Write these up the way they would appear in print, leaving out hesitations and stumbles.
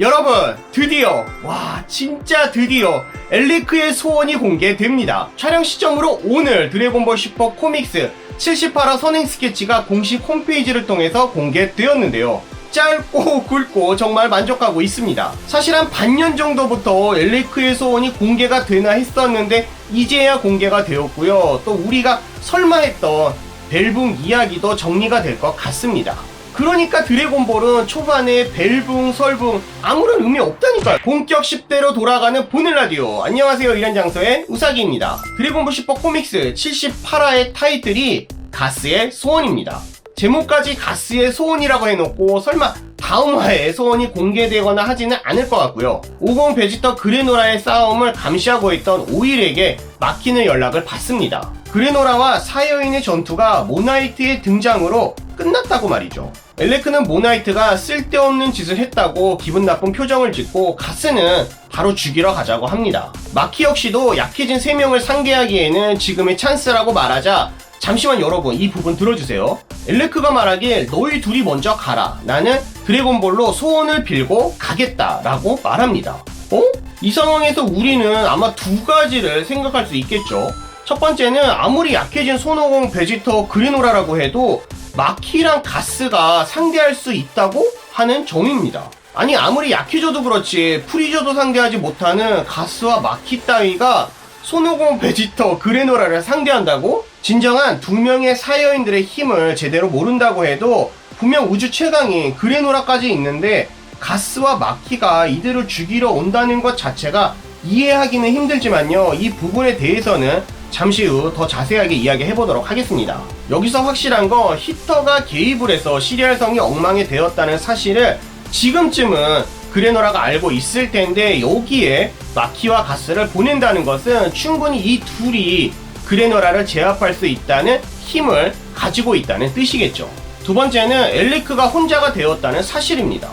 여러분, 드디어 진짜 드디어 엘리크의 소원이 공개됩니다. 촬영 시점으로 오늘 드래곤볼 슈퍼 코믹스 78화 선행 스케치가 공식 홈페이지를 통해서 공개되었는데요. 짧고 굵고 정말 만족하고 있습니다. 사실 한 반년 정도부터 엘리크의 소원이 공개가 되나 했었는데 이제야 공개가 되었고요. 또 우리가 설마 했던 벨붕 이야기도 정리가 될 것 같습니다. 그러니까 드래곤볼은 초반에 벨붕, 설붕 아무런 의미 없다니까요. 본격 10대로 돌아가는 보는 라디오. 안녕하세요, 이런 장소의 우사기입니다. 드래곤볼 슈퍼 코믹스 78화의 타이틀이 가스의 소원입니다. 제목까지 가스의 소원이라고 해놓고 설마 다음 화에 소원이 공개되거나 하지는 않을 것 같고요. 50 베지터 그레노라의 싸움을 감시하고 있던 오일에게 막히는 연락을 받습니다. 그레노라와 사여인의 전투가 모나이트의 등장으로 끝났다고 말이죠. 엘레크는 모나이트가 쓸데없는 짓을 했다고 기분 나쁜 표정을 짓고 가스는 바로 죽이러 가자고 합니다. 마키 역시도 약해진 3명을 상대하기에는 지금의 찬스라고 말하자, 잠시만 여러분, 이 부분 들어주세요. 엘레크가 말하길 너희 둘이 먼저 가라. 나는 드래곤볼로 소원을 빌고 가겠다 라고 말합니다. 이 상황에서 우리는 아마 두 가지를 생각할 수 있겠죠. 첫 번째는 아무리 약해진 손오공 베지터 그레노라라고 해도 마키랑 가스가 상대할 수 있다고 하는 점입니다. 아니, 아무리 약해져도 그렇지 프리저도 상대하지 못하는 가스와 마키 따위가 손오공 베지터 그레노라를 상대한다고? 진정한 두 명의 사여인들의 힘을 제대로 모른다고 해도 분명 우주 최강인 그레노라까지 있는데 가스와 마키가 이들을 죽이러 온다는 것 자체가 이해하기는 힘들지만요, 이 부분에 대해서는 잠시 후 더 자세하게 이야기해보도록 하겠습니다. 여기서 확실한 건 히터가 개입을 해서 시리얼성이 엉망이 되었다는 사실을 지금쯤은 그레노라가 알고 있을 텐데, 여기에 마키와 가스를 보낸다는 것은 충분히 이 둘이 그레노라를 제압할 수 있다는 힘을 가지고 있다는 뜻이겠죠. 두 번째는 엘리크가 혼자가 되었다는 사실입니다.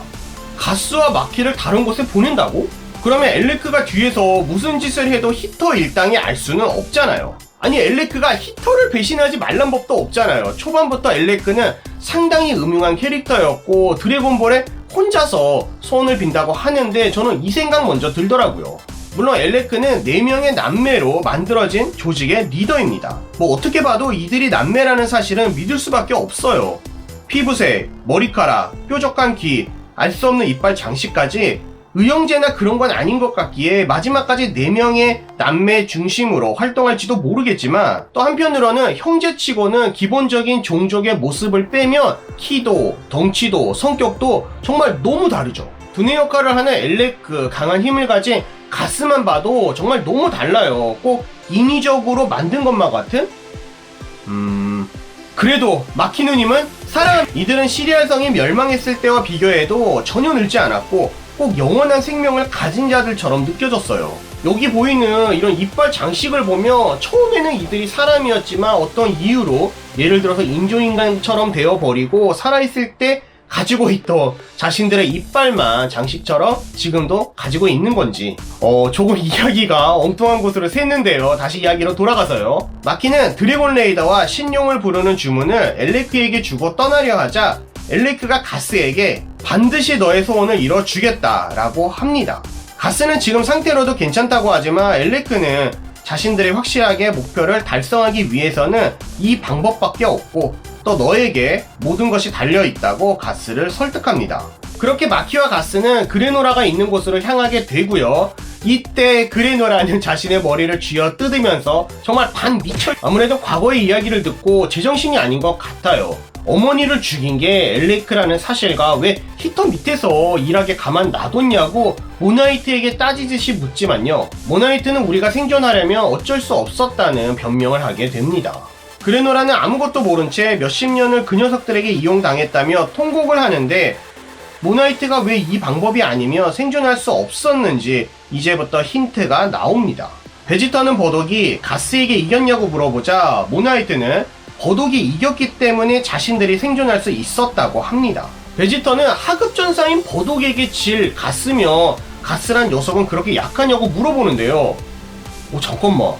가스와 마키를 다른 곳에 보낸다고? 그러면 엘리크가 뒤에서 무슨 짓을 해도 히터 일당이 알 수는 없잖아요. 아니, 엘리크가 히터를 배신하지 말란 법도 없잖아요. 초반부터 엘리크는 상당히 음흉한 캐릭터였고 드래곤볼에 혼자서 소원을 빈다고 하는데 저는 이 생각 먼저 들더라고요. 물론 엘레크는 4명의 남매로 만들어진 조직의 리더입니다. 뭐 어떻게 봐도 이들이 남매라는 사실은 믿을 수밖에 없어요. 피부색, 머리카락, 뾰족한 귀, 알 수 없는 이빨 장식까지 의형제나 그런 건 아닌 것 같기에 마지막까지 4명의 남매 중심으로 활동할지도 모르겠지만, 또 한편으로는 형제치고는 기본적인 종족의 모습을 빼면 키도, 덩치도, 성격도 정말 너무 다르죠. 두뇌 역할을 하는 엘레크, 강한 힘을 가진 가스만 봐도 정말 너무 달라요. 꼭 인위적으로 만든 것만 같은? 그래도 마키 누님은 사람! 이들은 시리얼성이 멸망했을 때와 비교해도 전혀 늙지 않았고 꼭 영원한 생명을 가진 자들처럼 느껴졌어요. 여기 보이는 이런 이빨 장식을 보면 처음에는 이들이 사람이었지만 어떤 이유로, 예를 들어서 인조인간처럼 되어버리고 살아있을 때 가지고 있던 자신들의 이빨만 장식처럼 지금도 가지고 있는 건지 조금 이야기가 엉뚱한 곳으로 샜는데요. 다시 이야기로 돌아가서요. 마키는 드래곤 레이더와 신용을 부르는 주문을 엘레크에게 주고 떠나려 하자 엘레크가 가스에게 반드시 너의 소원을 이뤄주겠다 라고 합니다. 가스는 지금 상태로도 괜찮다고 하지만 엘레크는 자신들이 확실하게 목표를 달성하기 위해서는 이 방법밖에 없고 또 너에게 모든 것이 달려있다고 가스를 설득합니다. 그렇게 마키와 가스는 그레노라가 있는 곳으로 향하게 되고요. 이때 그레노라는 자신의 머리를 쥐어 뜯으면서 정말 반미쳐, 아무래도 과거의 이야기를 듣고 제정신이 아닌 것 같아요. 어머니를 죽인 게 엘레크라는 사실과 왜 히터 밑에서 일하게 가만 놔뒀냐고 모나이트에게 따지듯이 묻지만요, 모나이트는 우리가 생존하려면 어쩔 수 없었다는 변명을 하게 됩니다. 그레노라는 아무것도 모른 채 몇십 년을 그 녀석들에게 이용당했다며 통곡을 하는데, 모나이트가 왜 이 방법이 아니면 생존할 수 없었는지 이제부터 힌트가 나옵니다. 베지터는 버독이 가스에게 이겼냐고 물어보자 모나이트는 버독이 이겼기 때문에 자신들이 생존할 수 있었다고 합니다. 베지터는 하급전사인 버독에게 질 가스며 가스란 녀석은 그렇게 약하냐고 물어보는데요. 잠깐만,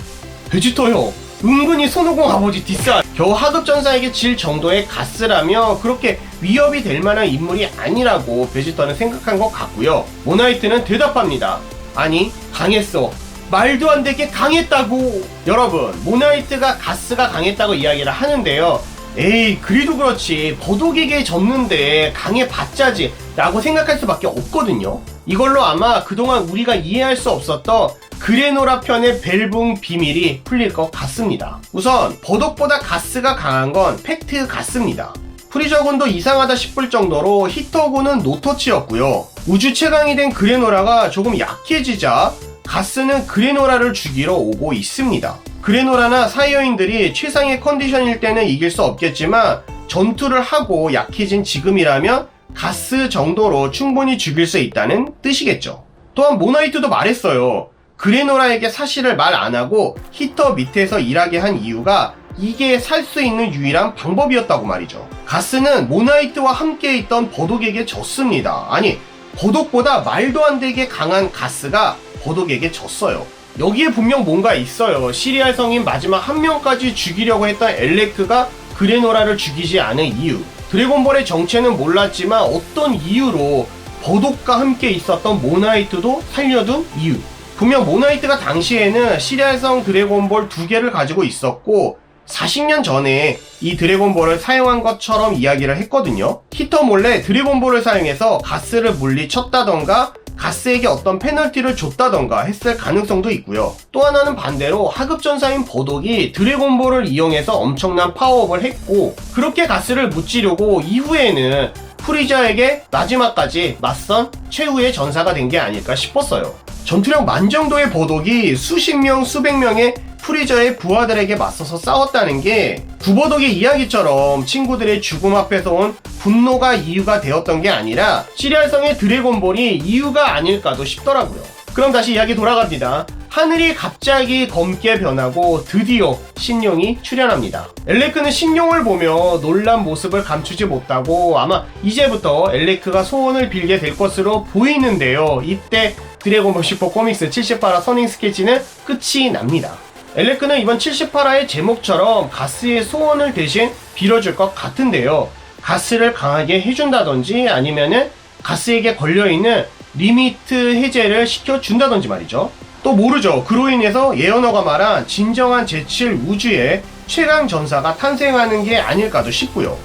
베지터 형, 은근히 손오공 아버지 디스 겨우 하급전사에게 질 정도의 가스라며 그렇게 위협이 될 만한 인물이 아니라고 베지터는 생각한 것 같고요. 모나이트는 대답합니다. 아니 강했어. 말도 안 되게 강했다고. 여러분, 모나이트가 가스가 강했다고 이야기를 하는데요. 에이 그래도 그렇지 버독에게 졌는데 강해봤자지 라고 생각할 수밖에 없거든요. 이걸로 아마 그동안 우리가 이해할 수 없었던 그레노라 편의 벨붕 비밀이 풀릴 것 같습니다. 우선 버독보다 가스가 강한 건 팩트 같습니다. 프리저군도 이상하다 싶을 정도로 히터군은 노터치였고요. 우주 최강이 된 그레노라가 조금 약해지자 가스는 그레노라를 죽이러 오고 있습니다. 그레노라나 사이어인들이 최상의 컨디션일 때는 이길 수 없겠지만 전투를 하고 약해진 지금이라면 가스 정도로 충분히 죽일 수 있다는 뜻이겠죠. 또한 모나이트도 말했어요. 그레노라에게 사실을 말 안하고 히터 밑에서 일하게 한 이유가 이게 살 수 있는 유일한 방법이었다고 말이죠. 가스는 모나이트와 함께 있던 버독에게 졌습니다. 아니 버독보다 말도 안 되게 강한 가스가 버독에게 졌어요. 여기에 분명 뭔가 있어요. 시리알 성인 마지막 한 명까지 죽이려고 했던 엘레크가 그레노라를 죽이지 않은 이유. 드래곤볼의 정체는 몰랐지만 어떤 이유로 버독과 함께 있었던 모나이트도 살려둔 이유. 분명 모나이트가 당시에는 시리알성 드래곤볼 2개를 가지고 있었고 40년 전에 이 드래곤볼을 사용한 것처럼 이야기를 했거든요. 히터 몰래 드래곤볼을 사용해서 가스를 물리쳤다던가 가스에게 어떤 페널티를 줬다던가 했을 가능성도 있고요. 또 하나는 반대로 하급전사인 버독이 드래곤볼을 이용해서 엄청난 파워업을 했고 그렇게 가스를 무찌르고 이후에는 프리저에게 마지막까지 맞선 최후의 전사가 된 게 아닐까 싶었어요. 전투력 만 정도의 버독이 수십 명 수백 명의 프리저의 부하들에게 맞서서 싸웠다는 게 구버독의 이야기처럼 친구들의 죽음 앞에서 온 분노가 이유가 되었던 게 아니라 시리알성의 드래곤볼이 이유가 아닐까도 싶더라고요. 그럼 다시 이야기 돌아갑니다. 하늘이 갑자기 검게 변하고 드디어 신룡이 출현합니다. 엘레크는 신룡을 보며 놀란 모습을 감추지 못하고 아마 이제부터 엘레크가 소원을 빌게 될 것으로 보이는데요. 이때 드래곤볼 슈퍼 코믹스 78화 선행 스케치는 끝이 납니다. 엘레크는 이번 78화의 제목처럼 가스의 소원을 대신 빌어줄 것 같은데요. 가스를 강하게 해준다든지 아니면은 가스에게 걸려있는 리미트 해제를 시켜준다든지 말이죠. 또 모르죠. 그로 인해서 예언어가 말한 진정한 제7 우주의 최강 전사가 탄생하는 게 아닐까도 싶고요.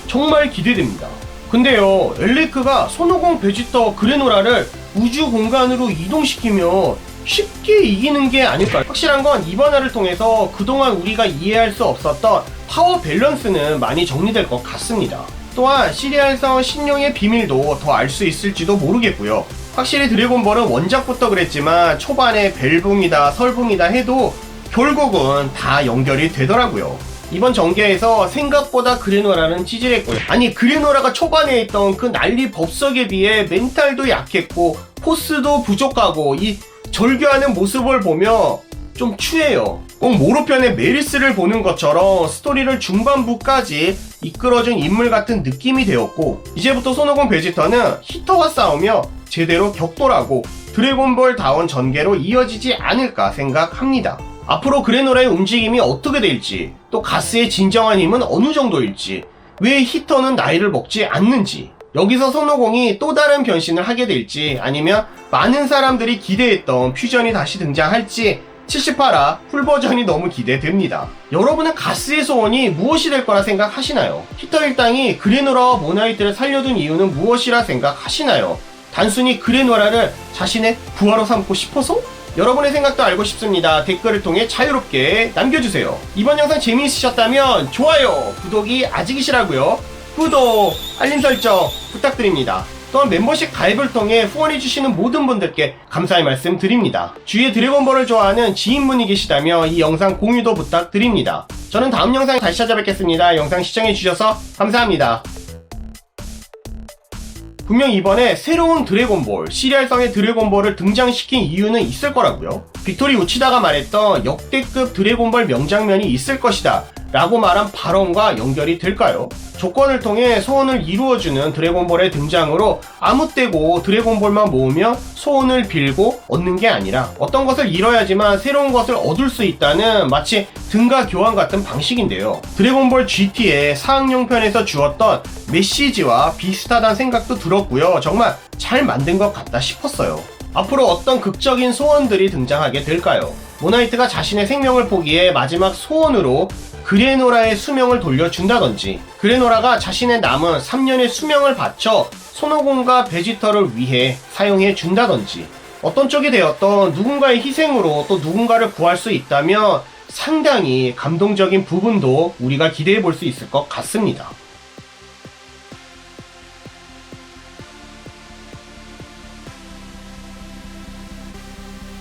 정말 기대됩니다. 근데요, 엘레크가 손오공 베지터 그레노라를 우주 공간으로 이동시키면 쉽게 이기는 게 아닐까요? 확실한 건 이번 화를 통해서 그동안 우리가 이해할 수 없었던 파워 밸런스는 많이 정리될 것 같습니다. 또한 시리알성 신룡의 비밀도 더 알 수 있을지도 모르겠고요. 확실히 드래곤볼은 원작부터 그랬지만 초반에 벨붕이다 설붕이다 해도 결국은 다 연결이 되더라고요. 이번 전개에서 생각보다 그레노라는 찌질했고요. 아니 그레노라가 초반에 있던 그 난리 법석에 비해 멘탈도 약했고 포스도 부족하고 이 절규하는 모습을 보며 좀 추해요. 꼭 모로편의 메리스를 보는 것처럼 스토리를 중반부까지 이끌어준 인물 같은 느낌이 되었고 이제부터 손오공 베지터는 히터와 싸우며 제대로 격돌하고 드래곤볼다운 전개로 이어지지 않을까 생각합니다. 앞으로 그레노라의 움직임이 어떻게 될지 또 가스의 진정한 힘은 어느 정도일지 왜 히터는 나이를 먹지 않는지 여기서 손오공이 또 다른 변신을 하게 될지 아니면 많은 사람들이 기대했던 퓨전이 다시 등장할지 78화 풀버전이 너무 기대됩니다. 여러분은 가스의 소원이 무엇이 될 거라 생각하시나요? 히터 일당이 그레노라와 모나이트를 살려둔 이유는 무엇이라 생각하시나요? 단순히 그레노라를 자신의 부하로 삼고 싶어서? 여러분의 생각도 알고 싶습니다. 댓글을 통해 자유롭게 남겨주세요. 이번 영상 재미있으셨다면 좋아요, 구독이 아직이시라고요. 구독, 알림 설정 부탁드립니다. 또한 멤버십 가입을 통해 후원해주시는 모든 분들께 감사의 말씀 드립니다. 주위에 드래곤볼을 좋아하는 지인분이 계시다면 이 영상 공유도 부탁드립니다. 저는 다음 영상에 다시 찾아뵙겠습니다. 영상 시청해주셔서 감사합니다. 분명 이번에 새로운 드래곤볼, 시리알성의 드래곤볼을 등장시킨 이유는 있을 거라고요. 빅토리 우치다가 말했던 역대급 드래곤볼 명장면이 있을 것이다 라고 말한 발언과 연결이 될까요? 조건을 통해 소원을 이루어주는 드래곤볼의 등장으로 아무 때고 드래곤볼만 모으며 소원을 빌고 얻는 게 아니라 어떤 것을 잃어야지만 새로운 것을 얻을 수 있다는 마치 등가 교환 같은 방식인데요. 드래곤볼 GT의 4학년 편에서 주었던 메시지와 비슷하다는 생각도 들었고요. 정말 잘 만든 것 같다 싶었어요. 앞으로 어떤 극적인 소원들이 등장하게 될까요? 모나이트가 자신의 생명을 포기해 마지막 소원으로 그레노라의 수명을 돌려준다든지, 그레노라가 자신의 남은 3년의 수명을 바쳐 손오공과 베지터를 위해 사용해 준다든지, 어떤 쪽이 되었던 누군가의 희생으로 또 누군가를 구할 수 있다면 상당히 감동적인 부분도 우리가 기대해 볼 수 있을 것 같습니다.